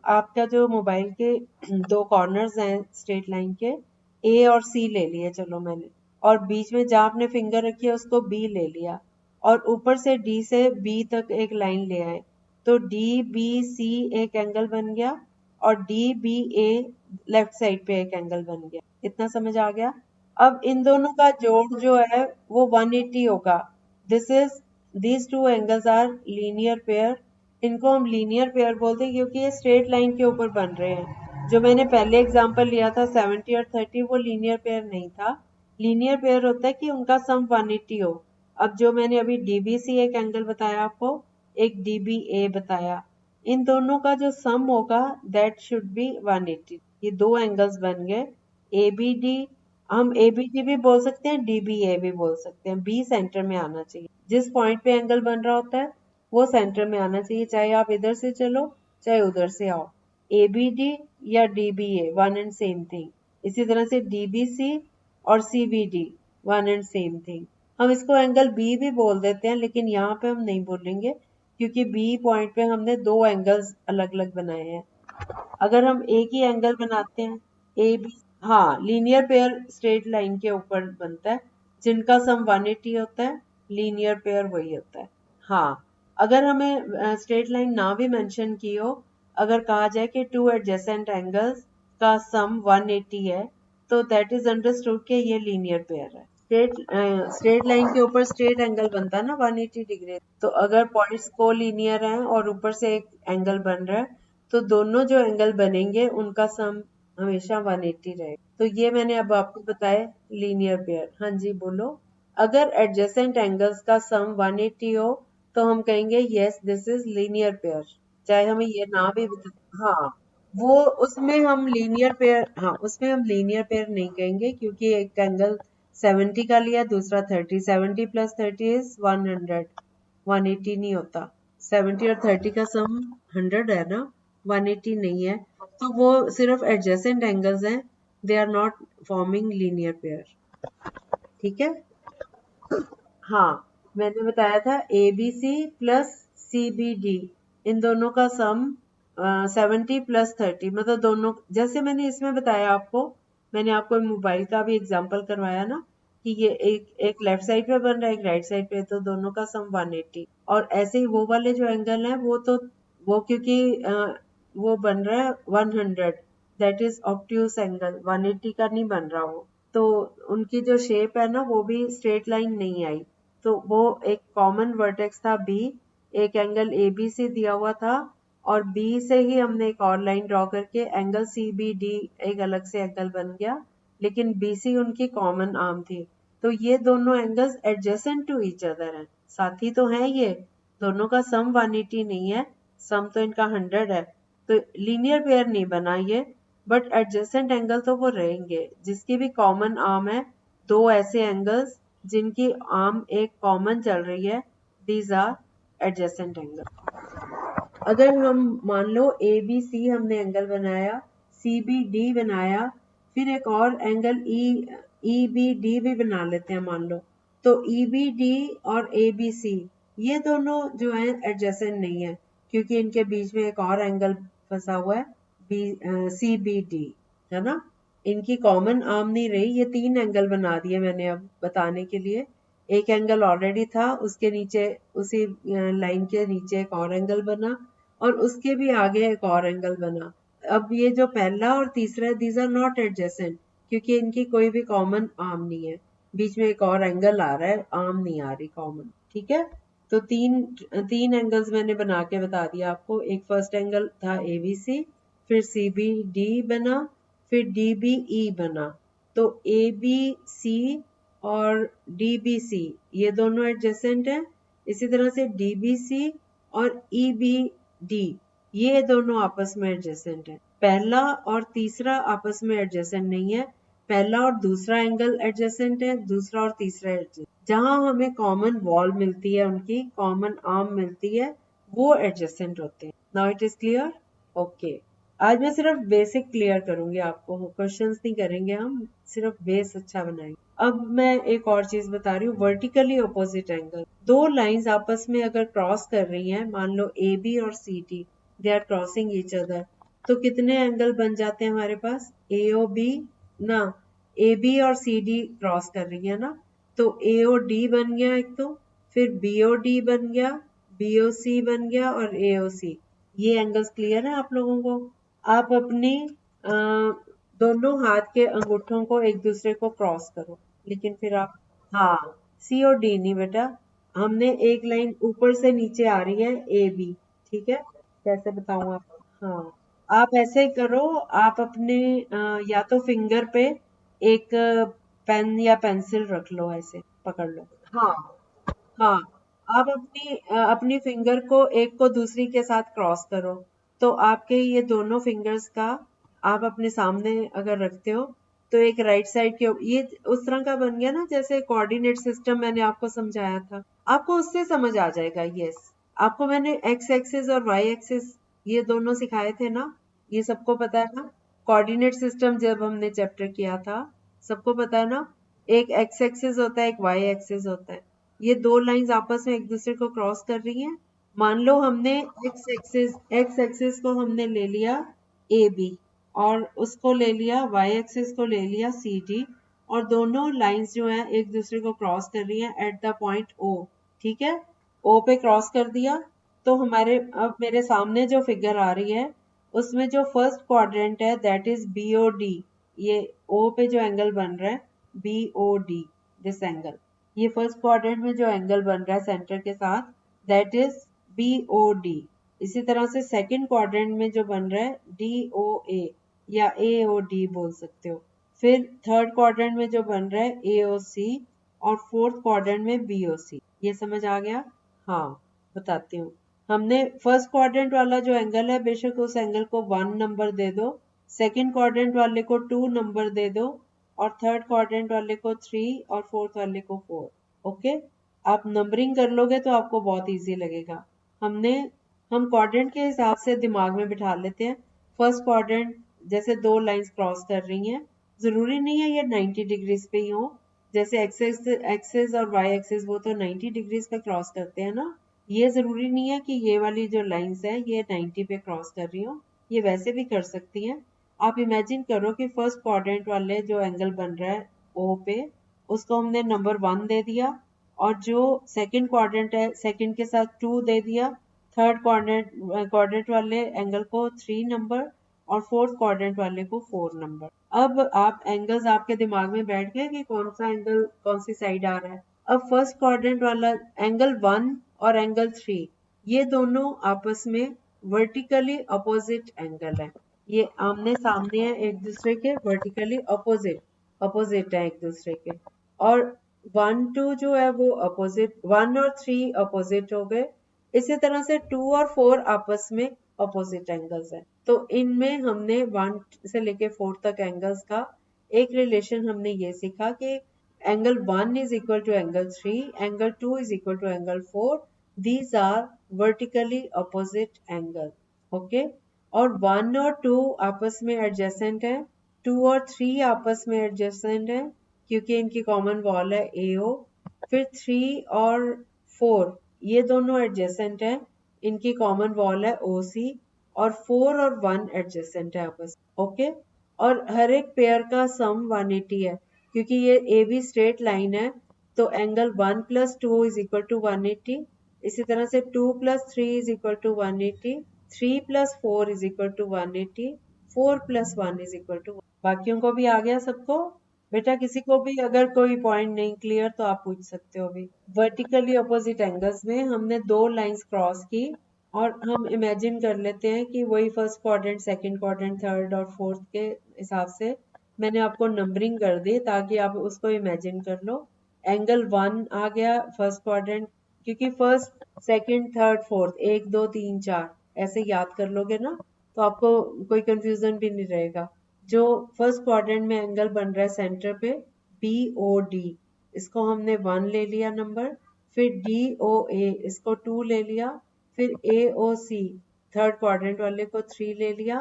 आपका जो मोबाइल के दो कॉर्नर्स हैं स्ट्रेट लाइन के, ए और सी ले लिए चलो मैंने, और बीच में जहां आपने फिंगर रखी है उसको बी ले लिया, और ऊपर से डी से बी तक एक लाइन ले आए, तो डी बी सी एक एंगल बन गया और डी बी ए लेफ्ट साइड पे एक एंगल बन गया। इतना समझ आ गया? अब इन दोनों का जोड़ जो है वो 180 होगा। This is these two angles are linear pair इनको हम लीनियर पेयर बोलते हैं क्योंकि ये स्ट्रेट लाइन के ऊपर बन रहे हैं। जो मैंने पहले एग्जांपल लिया था 70 और 30, वो लीनियर पेयर नहीं था। लीनियर पेयर होता है कि उनका सम 180 हो। अब जो मैंने अभी डीबीसी एक एंगल बताया आपको, एक डीबीए बताया, इन दोनों का जो सम होगा दैट शुड बी 180। ये दो एंगल्स बन गए एबीडी। हम एबीडी भी बोल सकते हैं, डीबीए भी बोल सकते हैं। बी सेंटर में आना चाहिए। जिस पॉइंट पे एंगल बन रहा होता है वो सेंटर में आना चाहिए, चाहे आप इधर से चलो चाहे उधर से आओ। एबीडी या dBA one and same thing. इसी तरह से डीबीसी और CBD one and same thing. हम इसको एंगल बी भी बोल देते हैं, लेकिन यहाँ पे हम नहीं बोलेंगे क्योंकि बी पॉइंट पे हमने दो एंगल्स अलग अलग बनाए हैं। अगर हम एक ही एंगल बनाते हैं ए बी, हाँ, लीनियर पेयर स्ट्रेट लाइन के ऊपर बनता है जिनका सम 180 होता है। लीनियर पेयर वही होता है। हाँ, अगर हमें स्ट्रेट लाइन ना भी मेंशन की हो, अगर कहा जाए कि टू एडजेसेंट एंगल्स का सम 180 है, तो दैट इज अंडरस्टूड कि ये लीनियर पेयर है। स्ट्रेट लाइन के ऊपर स्ट्रेट एंगल बनता है ना 180 डिग्री। तो अगर पॉइंट्स को लीनियर हैं और ऊपर से एक एंगल बन रहा है, तो दोनों जो एंगल बनेंगे उनका सम हमेशा 180 रहेगा। तो ये मैंने अब आपको बताया लीनियर पेयर। हाँ जी बोलो। अगर एडजेसेंट एंगल्स का सम 180 हो तो हम कहेंगे yes this is linear pair, चाहे हमें ये ना भी हाँ, वो उसमें हम लीनियर पेयर, हाँ उसमें हम लीनियर पेयर नहीं कहेंगे क्योंकि एक एंगल 70 का लिया, दूसरा 30। 70 प्लस 30 इज 100, 180 नहीं होता। 70 और 30 का सम 100 है ना, 180 नहीं है। तो वो सिर्फ एडजेसेंट एंगल्स हैं, they are not forming linear pair. ठीक है। हाँ, मैंने बताया था A B C plus C B D, इन दोनों का सम 70 प्लस 30, मतलब दोनों, जैसे मैंने इसमें बताया आपको, मैंने आपको मोबाइल का भी एग्जांपल करवाया ना कि ये एक लेफ्ट साइड पे बन रहा है, एक राइट साइड पे, तो दोनों का सम 180। और ऐसे ही वो वाले जो एंगल हैं वो क्योंकि वो बन रहा है 100, दैट इज ऑब्ट्यूज एंगल, 180 का नहीं बन रहा वो। तो उनकी जो शेप है ना वो भी स्ट्रेट लाइन नहीं आई। तो वो एक कॉमन वर्टेक्स था बी, एक एंगल ए बी से दिया हुआ था, और बी से ही हमने एक और लाइन ड्रॉ करके एंगल सी बी डी एक अलग से एंगल बन गया, लेकिन बी सी उनकी कॉमन आर्म थी। तो ये दोनों angles adjacent to each other हैं, साथी तो हैं ये दोनों। का सम 180 नहीं है, सम तो इनका 100 है। तो लीनियर पेयर नहीं बना ये, बट एडजेसेंट एंगल तो वो रहेंगे। जिसकी भी कॉमन आर्म है, दो ऐसे एंगल्स जिनकी आर्म एक कॉमन चल रही है, दीज आर एडजेसेंट एंगल। अगर हम मान लो ए बी सी हमने एंगल बनाया, सी बी डी बनाया, फिर एक और एंगल ई बी डी भी बना लेते हैं मान लो, तो ई बी डी और ए बी सी ये दोनों जो है एडजेसेंट नहीं है क्योंकि इनके बीच में एक और एंगल फंसा हुआ है, बी सी बी डी, है ना। इनकी कॉमन आर्म नहीं रही, ये तीन एंगल बना दिए मैंने अब बताने के लिए। एक एंगल ऑलरेडी था, उसके नीचे उसी लाइन के नीचे एक और एंगल बना, और उसके भी आगे एक और एंगल बना। अब ये जो पहला और तीसरा, दीज आर नॉट एडजेसेंट क्योंकि इनकी कोई भी कॉमन आर्म नहीं है। बीच में एक और एंगल आ रहा है, आर्म नहीं आ रही कॉमन। ठीक है। तो तीन तीन एंगल्स मैंने बना के बता दिया आपको। एक फर्स्ट एंगल था ए बी सी, फिर सी बी डी बना, फिर डी बी ई बना। तो ए बी सी और डी बी सी ये दोनों एडजेसेंट हैं। इसी तरह से डी बी सी और ई बी डी ये दोनों आपस में एडजेसेंट हैं। पहला और तीसरा आपस में एडजेसेंट नहीं है, पहला और दूसरा एंगल एडजेसेंट है, दूसरा और तीसरा एडजेसेंट। जहां हमें कॉमन वॉल मिलती है, उनकी कॉमन आर्म मिलती है, वो एडजेसेंट होते हैं। Now it is clear. Okay, आज मैं सिर्फ बेसिक क्लियर करूंगी आपको, क्वेश्चंस नहीं करेंगे हम, सिर्फ बेस अच्छा बनाएंगे। अब मैं एक और चीज बता रही हूँ, वर्टिकली ऑपोजिट एंगल। दो लाइंस आपस में अगर क्रॉस कर रही हैं, मान लो ए बी और C D, they are crossing each other, तो कितने एंगल बन जाते हैं हमारे पास? ए ओ बी ना, ए बी और सी डी क्रॉस कर रही है ना, तो ए ओ डी बन गया एक, तो फिर बी ओ डी बन गया, बी ओ सी बन गया, और ए ओ सी। ये एंगल्स क्लियर है आप लोगों को? आप अपनी दोनों हाथ के अंगूठों को एक दूसरे को क्रॉस करो, लेकिन फिर आप, हाँ, सी और डी नहीं बेटा, हमने एक लाइन ऊपर से नीचे आ रही है ए बी, ठीक है, कैसे बताऊं आप? हाँ, आप ऐसे करो, आप अपने या तो फिंगर पे एक पेन या पेंसिल रख लो, ऐसे पकड़ लो। हाँ, हाँ, आप अपनी फिंगर को एक को दूसरी के साथ क्रॉस करो। तो आपके ये दोनों फिंगर्स का आप अपने सामने अगर रखते हो, तो एक राइट साइड के ये उस तरह का बन गया ना, जैसे कोऑर्डिनेट सिस्टम मैंने आपको समझाया था, आपको उससे समझ आ जाएगा। यस, आपको मैंने एक्स एक्सिस और वाई एक्सिस ये दोनों सिखाए थे ना, ये सबको पता है ना? कोऑर्डिनेट सिस्टम जब हमने चैप्टर किया था, सबको पता है ना? एक एक्स एक्सिस होता है, एक वाई एक्सिस होता है। ये दो लाइंस आपस में एक दूसरे को क्रॉस कर रही हैं। मान लो हमने एक्स एक्सिस को हमने ले लिया ए बी, और उसको ले लिया वाई एक्सिस को ले लिया सी डी, और दोनों लाइंस जो है एक दूसरे को क्रॉस कर रही हैं एट द पॉइंट ओ। ठीक है, ओ पे क्रॉस कर दिया। तो हमारे अब मेरे सामने जो फिगर आ रही है, उसमें जो फर्स्ट क्वाड्रेंट है that is B O D. ये ओ पे जो एंगल बन रहा है, B O D, this angle, ये फर्स्ट क्वाड्रेंट में जो एंगल बन रहा है सेंटर के साथ, that is B O D. इसी तरह से सेकंड क्वाड्रेंट में जो बन रहा है, डी ओ ए या ए ओ डी बोल सकते हो। फिर थर्ड क्वाड्रेंट में जो बन रहा है, ए ओ सी, और फोर्थ क्वाड्रेंट में बी ओ सी। ये समझ आ गया? हाँ, बताती हूँ। हमने फर्स्ट क्वाड्रेंट वाला जो एंगल है, बेशक उस एंगल को 1 नंबर दे दो, सेकंड क्वाड्रेंट वाले को 2 नंबर दे दो, और थर्ड क्वाड्रेंट वाले को 3 और फोर्थ वाले को 4। ओके, आप नंबरिंग कर लोगे तो आपको बहुत इजी लगेगा। हम क्वाड्रेंट के हिसाब से दिमाग में बिठा लेते हैं। फर्स्ट क्वाड्रेंट, जैसे दो लाइंस क्रॉस कर रही हैं, जरूरी नहीं है ये 90 डिग्रीज पे ही हो। जैसे एक्सेस एक्सेस और वाई एक्सेस वो तो 90 डिग्रीज पे क्रॉस करते हैं ना। ये जरूरी नहीं है कि ये वाली जो लाइंस है ये 90 पे क्रॉस कर रही हो, ये वैसे भी कर सकती हैं। आप इमेजिन करो कि फर्स्ट क्वाड्रेंट वाले जो एंगल बन रहा है ओ पे, उसको हमने नंबर 1 दे दिया, और जो सेकंड क्वाड्रेंट है सेकंड के साथ 2 दे दिया, थर्ड क्वाड्रेंट क्वाड्रेंट वाले एंगल को 3 नंबर, और फोर्थ क्वाड्रेंट वाले को 4 नंबर। अब आप एंगल्स आपके दिमाग में बैठ गए कि कौन सा एंगल कौन सी साइड आ रहा है। अब फर्स्ट क्वाड्रेंट वाला एंगल 1 और एंगल 3, ये दोनों आपस में वर्टिकली अपोजिट एंगल है। ये आमने सामने है एक दूसरे के, वर्टिकली अपोजिट अपोजिट है एक दूसरे के। और 1 2 जो है वो अपोजिट, 1 और 3 अपोजिट हो गए। इसी तरह से 2 और 4 आपस में अपोजिट एंगल्स हैं। तो इनमें हमने 1 से लेके 4 तक एंगल्स का एक रिलेशन हमने ये सीखा कि angle 1 is equal to angle 3, angle 2 is equal to angle 4। These are vertically opposite angle. Okay, और 1 और 2 आपस में एडजेसेंट है, 2 और 3 आपस में एडजेसेंट है क्योंकि इनकी कॉमन वॉल है AO। फिर 3 और 4 ये दोनों एडजेसेंट है, इनकी कॉमन वॉल है OC। और 4 और 1 एडजेसेंट है आपस। ओके, और हर एक पेयर का सम 180 है, क्योंकि ये AB स्ट्रेट लाइन है। तो angle 1 plus 2 is equal to 180। इसी तरह से 2 plus 3 is equal to 180, 3 plus 4 is equal to 180, 4 plus 1 is equal to. बाकियों को भी आ गया सबको? बेटा किसी को भी अगर कोई पॉइंट नहीं क्लियर तो आप पूछ सकते हो भी। वर्टिकली अपोजिट एंगल्स में हमने दो लाइंस क्रॉस की, और हम इमेजिन कर लेते हैं कि वही first quadrant, second quadrant, third और फोर्थ के हिसाब से मैंने आपको नंबरिंग कर दी ताकि आप उसको इमेजिन कर लो। एंगल 1 आ गया फर्स्ट क्वाड्रेंट, क्योंकि फर्स्ट सेकंड थर्ड फोर्थ 1 2 3 4 ऐसे याद कर लोगे ना, तो आपको कोई कंफ्यूजन भी नहीं रहेगा। जो फर्स्ट क्वाड्रेंट में एंगल बन रहा है सेंटर पे, बी ओ डी, इसको हमने 1 ले लिया नंबर। फिर डी ओ ए, इसको 2 ले लिया। फिर ए ओ सी, थर्ड क्वाड्रेंट वाले को 3 ले लिया।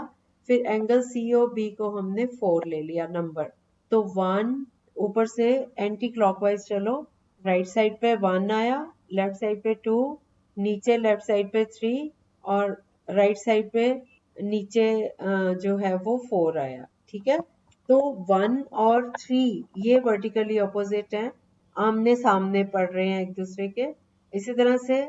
फिर एंगल सी ओ बी को हमने 4 ले लिया नंबर। तो 1 ऊपर से एंटी क्लॉकवाइज चलो, राइट साइड पे 1 आया, लेफ्ट साइड पे 2, नीचे लेफ्ट साइड पे 3, और राइट साइड पे नीचे जो है वो 4 आया। ठीक है, तो 1 और 3 ये वर्टिकली अपोजिट हैं, आमने सामने पड़ रहे हैं एक दूसरे के। इसी तरह से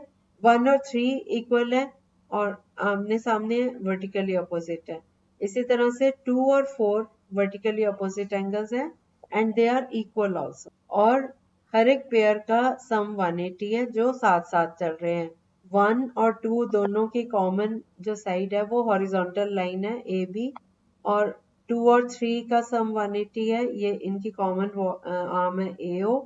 1 और 3 इक्वल है और आमने सामने वर्टिकली अपोजिट है। इसी तरह से 2 और 4 वर्टिकली अपोजिट एंगल्स हैं, and they are equal also. और हर एक पेयर का सम 180 है जो साथ साथ चल रहे हैं। 1 और 2 दोनों की कॉमन जो साइड है वो हॉरिजॉन्टल लाइन है ए बी, और 2 और 3 का सम 180 है, ये इनकी कॉमन आर्म है AO।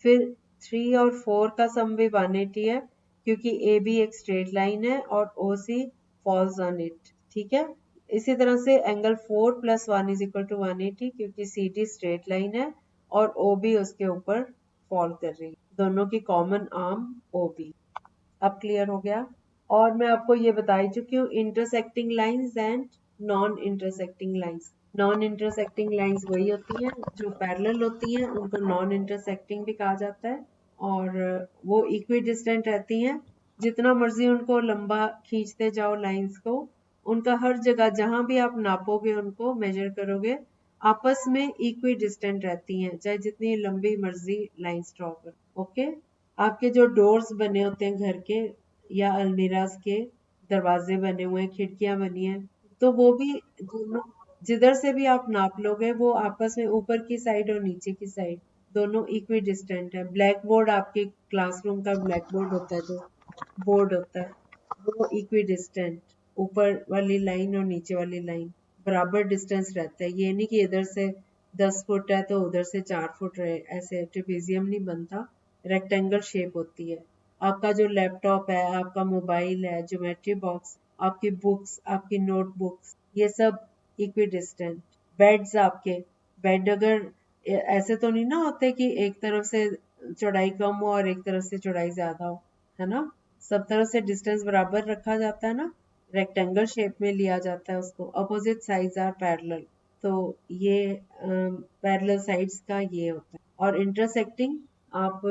फिर 3 और 4 का सम भी 180 है क्योंकि AB एक स्ट्रेट लाइन है और OC फॉल्स ऑन इट। ठीक है, इसी तरह से एंगल 4 + 1 = 180 क्योंकि CD स्ट्रेट लाइन है और OB उसके ऊपर फॉल कर रही है, दोनों की कॉमन आर्म OB। अब क्लियर हो गया। और मैं आपको ये बता ही चुकी हूँ intersecting lines and non intersecting lines. Non intersecting lines वही होती हैं जो पैरेलल होती हैं, उनको नॉन इंटरसेक्टिंग भी कहा जाता है, और वो इक्वी डिस्टेंट रहती हैं। जितना मर्जी उनको लंबा खींचते जाओ लाइंस को, उनका हर जगह जहां भी आप नापोगे उनको मेजर करोगे आपस में इक्वी डिस्टेंट रहती हैं, चाहे जितनी लंबी मर्जी लाइंस ड्रॉ करो। ओके, आपके जो डोर्स बने होते हैं घर के या अलमीराज के, दरवाजे बने हुए हैं, खिड़कियां बनी हैं, तो वो भी दोनों जिधर से भी आप नाप लोगे वो आपस में ऊपर की साइड और नीचे की साइड दोनों इक्वी डिस्टेंट है। ब्लैक बोर्ड, आपके क्लासरूम का ब्लैक बोर्ड होता है, जो बोर्ड होता है वो इक्वी डिस्टेंट, ऊपर वाली लाइन और नीचे वाली लाइन बराबर डिस्टेंस रहता है। ये नहीं कि इधर से 10 फुट है तो उधर से 4 फुट रहे, ऐसे ट्रेपेजियम नहीं बनता, रेक्टेंगल शेप होती है। आपका जो लैपटॉप है, आपका मोबाइल है, ज्योमेट्री बॉक्स, आपकी बुक्स, आपकी नोटबुक्स, ये सब इक्वी डिस्टेंट। बेड्स, आपके बेड अगर ऐसे तो नहीं ना होते कि एक तरफ से चौड़ाई कम हो और एक तरफ से चौड़ाई ज्यादा हो, है ना, सब तरफ से डिस्टेंस बराबर रखा जाता है ना, रेक्टेंगल शेप में लिया जाता है उसको। अपोजिट साइड्स आर पैरेलल, तो ये पैरेलल साइड्स का ये होता है। और इंटरसेक्टिंग, आप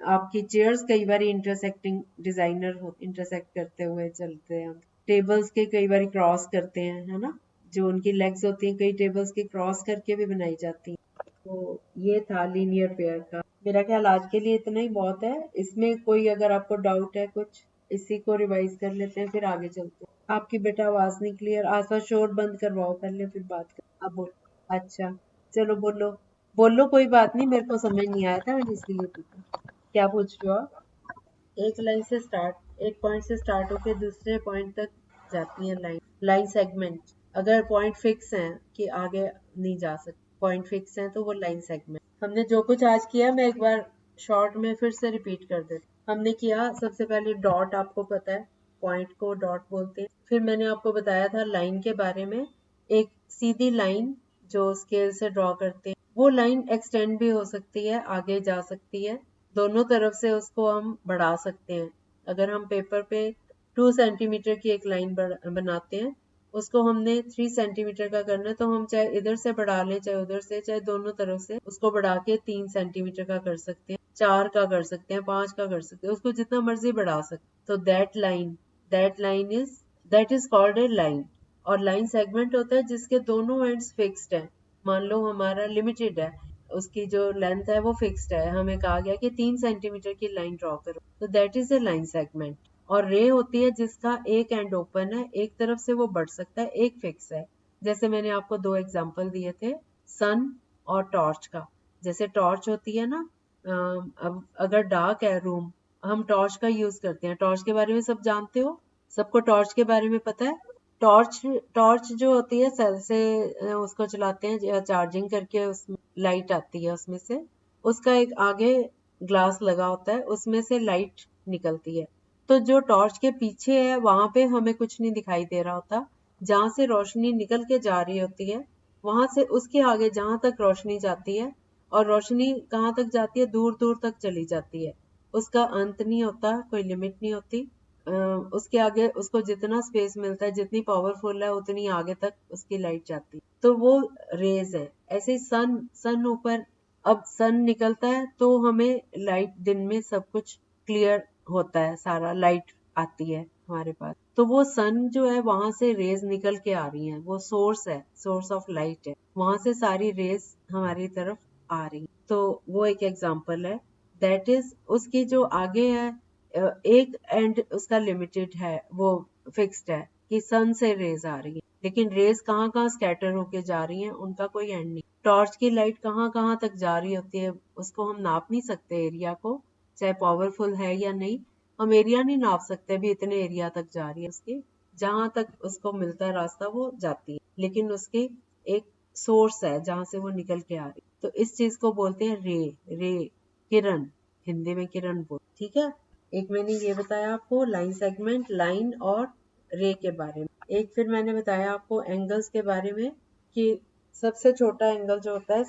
आपकी चेयर्स कई बार इंटरसेक्टिंग डिजाइनर हो, इंटरसेक्ट करते हुए चलते हैं। टेबल्स के कई बार क्रॉस करते हैं, है ना, जो उनकी लेग्स होती हैं कई टेबल्स की क्रॉस करके भी बनाई जाती हैं। तो ये था लीनियर पेयर का। मेरा ख्याल आज के लिए इतना ही बहुत है। इसमें कोई अगर आपको डाउट है कुछ, इसी को रिवाइज कर लेते हैं फिर आगे चलते हैं। आपकी बेटा आवाज नहीं क्लियर, आशा शोर बंद करवाओ पहले फिर बात कर। अब बोलो। अच्छा, चलो बोलो बोलो, कोई बात नहीं, मेरे को समझ नहीं आया था, मैंने इसलिए पूछा। क्या पूछ रहे हो आप? एक लाइन से स्टार्ट, एक पॉइंट से स्टार्ट होकर दूसरे पॉइंट तक जाती है लाइन। लाइन सेगमेंट, अगर पॉइंट फिक्स है कि आगे नहीं जा सकते, पॉइंट फिक्स है तो वो लाइन सेगमेंट। हमने जो कुछ आज किया मैं एक बार शॉर्ट में फिर से रिपीट कर देती। हमने किया सबसे पहले डॉट, आपको पता है पॉइंट को डॉट बोलते हैं। फिर मैंने आपको बताया था लाइन के बारे में, एक सीधी लाइन जो स्केल से ड्रॉ करते हैं, वो लाइन एक्सटेंड भी हो सकती है, आगे जा सकती है, दोनों तरफ से उसको हम बढ़ा सकते हैं। अगर हम पेपर पे 2 सेंटीमीटर की एक लाइन बनाते हैं, उसको हमने 3 सेंटीमीटर का करना है, तो हम चाहे इधर से बढ़ा लें चाहे उधर से, चाहे दोनों तरफ से उसको बढ़ा के 3 सेंटीमीटर का कर सकते हैं, 4 का कर सकते हैं, 5 का कर सकते हैं, उसको जितना मर्जी बढ़ा सकते हैं। तो that is called a line. और लाइन सेगमेंट होता है जिसके दोनों एंड्स फिक्स्ड है। मान लो हमारा लिमिटेड है, उसकी जो लेंथ है वो फिक्स्ड है, हमें कहा गया कि 3 सेंटीमीटर की लाइन ड्रॉ करो, तो that is a line segment. और रे होती है जिसका एक एंड ओपन है, एक तरफ से वो बढ़ सकता है, एक फिक्स है। जैसे मैंने आपको 2 एग्जांपल दिए थे, सन और टॉर्च का। जैसे टॉर्च होती है ना, अब अगर डार्क है रूम, हम टॉर्च का यूज करते हैं। टॉर्च के बारे में सब जानते हो, सबको टॉर्च के बारे में पता है। टॉर्च टॉर्च जो होती है सेल से उसको चलाते हैं, चार्जिंग करके उसमें लाइट आती है, उसमें से उसका एक आगे ग्लास लगा होता है, उसमें से लाइट निकलती है। तो जो टॉर्च के पीछे है वहां पे हमें कुछ नहीं दिखाई दे रहा होता, जहां से रोशनी निकल के जा रही होती है वहां से उसके आगे जहां तक रोशनी जाती है, और रोशनी कहाँ तक जाती है, दूर दूर तक चली जाती है, उसका अंत नहीं होता, कोई लिमिट नहीं होती। उसके आगे उसको जितना स्पेस मिलता है, जितनी पावरफुल है उतनी आगे तक उसकी लाइट जाती है, तो वो रेज है। ऐसे ही सन ऊपर, अब सन निकलता है तो हमें लाइट, दिन में सब कुछ क्लियर होता है, सारा लाइट आती है हमारे पास, तो वो सन जो है वहां से रेज निकल के आ रही हैं, वो सोर्स है, सोर्स ऑफ लाइट है, वहां से सारी रेज हमारी तरफ आ रही है। तो वो एक एग्जांपल है। दैट इज, उसकी जो आगे है एक एंड उसका लिमिटेड है, वो फिक्स्ड है कि सन से रेज आ रही है, लेकिन रेज कहाँ कहाँ स्कैटर होके जा रही हैं उनका कोई एंड नहीं। टॉर्च की लाइट कहाँ कहाँ तक जा रही होती है उसको हम नाप नहीं सकते एरिया को, चाहे पावरफुल है या नहीं, हम एरिया नहीं नाप सकते भी इतने एरिया तक जा रही है उसकी, जहां तक उसको मिलता है रास्ता वो जाती है, लेकिन उसकी एक सोर्स है जहां से वो निकल के आ रही है। तो इस चीज को बोलते हैं रे किरण, हिंदी में किरण बोल, ठीक है। एक मैंने ये बताया आपको लाइन सेगमेंट, लाइन और रे के बारे में। एक फिर मैंने बताया आपको एंगल्स के बारे में कि सबसे छोटा एंगल जो होता है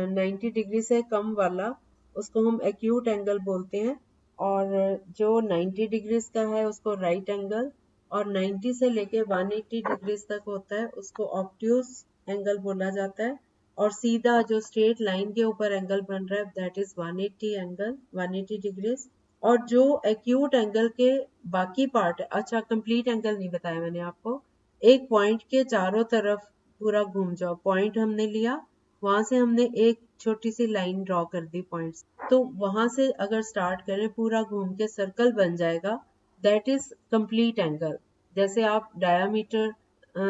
90 डिग्री से कम वाला, उसको हम एक्यूट एंगल बोलते हैं, और जो 90 डिग्रीज का है उसको राइट एंगल, और 90 से लेके 180 डिग्रीज तक होता है उसको ऑब्ट्यूस एंगल बोला जाता है। और सीधा जो स्ट्रेट लाइन के ऊपर एंगल बन रहा है दैट इज 180 एंगल, 180 डिग्रीज। और जो एक्यूट एंगल के बाकी पार्ट है, अच्छा कंप्लीट एंगल नहीं बताया मैंने आपको, एक पॉइंट के चारों तरफ पूरा घूम जाओ, पॉइंट हमने लिया, वहां से हमने एक छोटी सी लाइन ड्रॉ कर दी पॉइंट्स, तो वहां से अगर स्टार्ट करें पूरा घूम के सर्कल बन जाएगा, दैट इज कंप्लीट एंगल। जैसे आप डायामीटर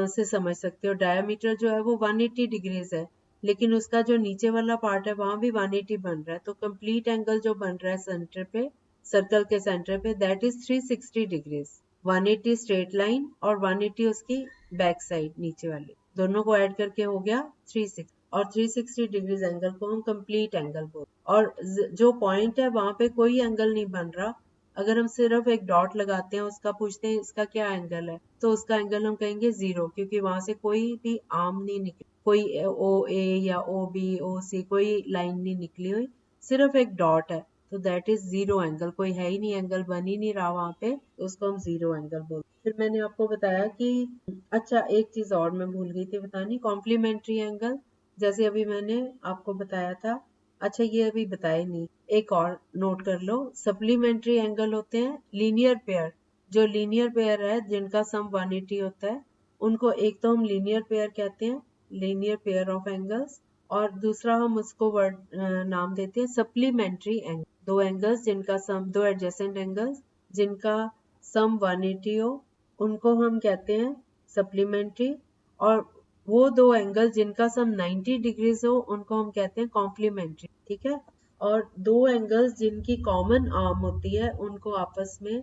से समझ सकते हो, डायामीटर जो है वो 180 डिग्रीज है, लेकिन उसका जो नीचे वाला पार्ट है वहां भी 180 बन रहा है, तो कंप्लीट एंगल जो बन रहा है सेंटर पे, सर्कल के सेंटर पे, that is 360 degrees. 180 straight line और 180 उसकी बैक साइड नीचे वाली, दोनों को ऐड करके हो गया 360, और 360 डिग्रीज एंगल को हम कंप्लीट एंगल बोलते हैं। और जो पॉइंट है वहां पे कोई एंगल नहीं बन रहा, अगर हम सिर्फ एक डॉट लगाते हैं, उसका पूछते हैं इसका क्या एंगल है, तो उसका एंगल हम कहेंगे 0, क्योंकि वहां से कोई भी आर्म नहीं निकली, कोई ओ ए या ओ बी ओ सी कोई लाइन नहीं निकली हुई, सिर्फ एक डॉट है, तो दैट इज 0 एंगल, कोई है ही नहीं, एंगल बन ही नहीं रहा वहां पे, तो उसको हम 0 एंगल बोलते हैं। फिर मैंने आपको बताया कि अच्छा एक चीज और मैं भूल गई थी बतानी, कॉम्प्लीमेंट्री एंगल, जैसे अभी मैंने आपको बताया था, अच्छा ये अभी बताए नहीं, एक और नोट कर लो, सप्लीमेंट्री एंगल होते हैं लीनियर पेयर, जो लीनियर पेयर है जिनका सम 180 होता है, उनको एक तो हम लीनियर पेयर कहते हैं, लीनियर पेयर ऑफ एंगल्स, और दूसरा हम उसको वर्ड नाम देते हैं सप्लीमेंट्री एंगल। दो एंगल्स जिनका सम, दो एडजेसेंट एंगल्स जिनका सम 180 हो, उनको हम कहते हैं सप्लीमेंट्री, और वो दो एंगल जिनका सम 90 डिग्रीज हो उनको हम कहते हैं कॉम्प्लीमेंट्री, ठीक है। और दो एंगल्स जिनकी कॉमन आर्म होती है उनको आपस में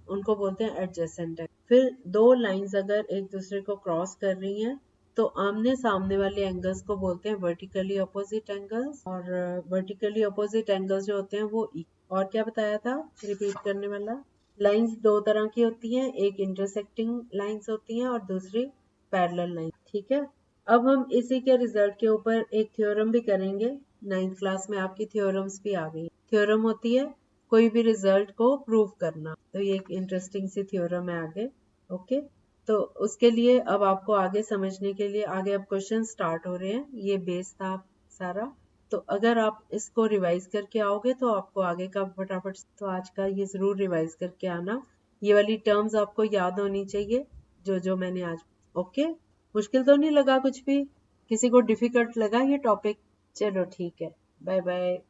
उनको बोलते हैं एडजेसेंट एंगल। फिर दो लाइंस अगर एक दूसरे को क्रॉस कर रही हैं तो आमने सामने वाले एंगल्स को बोलते हैं वर्टिकली अपोजिट एंगल्स, और वर्टिकली अपोजिट एंगल्स जो होते हैं वो और क्या बताया था रिपीट करने वाला, लाइंस दो तरह की होती हैं, एक इंटरसेक्टिंग लाइंस होती हैं और दूसरी पैरेलल लाइन, ठीक है। अब हम इसी के रिजल्ट के ऊपर एक थ्योरम भी करेंगे, 9th क्लास में आपकी थ्योरम्स भी आ गई। थ्योरम होती है कोई भी रिजल्ट को प्रूव करना, तो ये एक इंटरेस्टिंग सी थ्योरम है आगे, ओके। तो उसके लिए अब आपको आगे समझने के लिए आगे अब क्वेश्चन स्टार्ट हो रहे हैं, ये बेस था सारा, तो अगर आप इसको रिवाइज करके आओगे तो आपको आगे का फटाफट, तो आज का ये जरूर रिवाइज करके आना, ये वाली टर्म्स आपको याद होनी चाहिए जो जो मैंने आज, ओके। मुश्किल तो नहीं लगा कुछ भी, किसी को डिफिकल्ट लगा ये टॉपिक? चलो ठीक है, बाय बाय।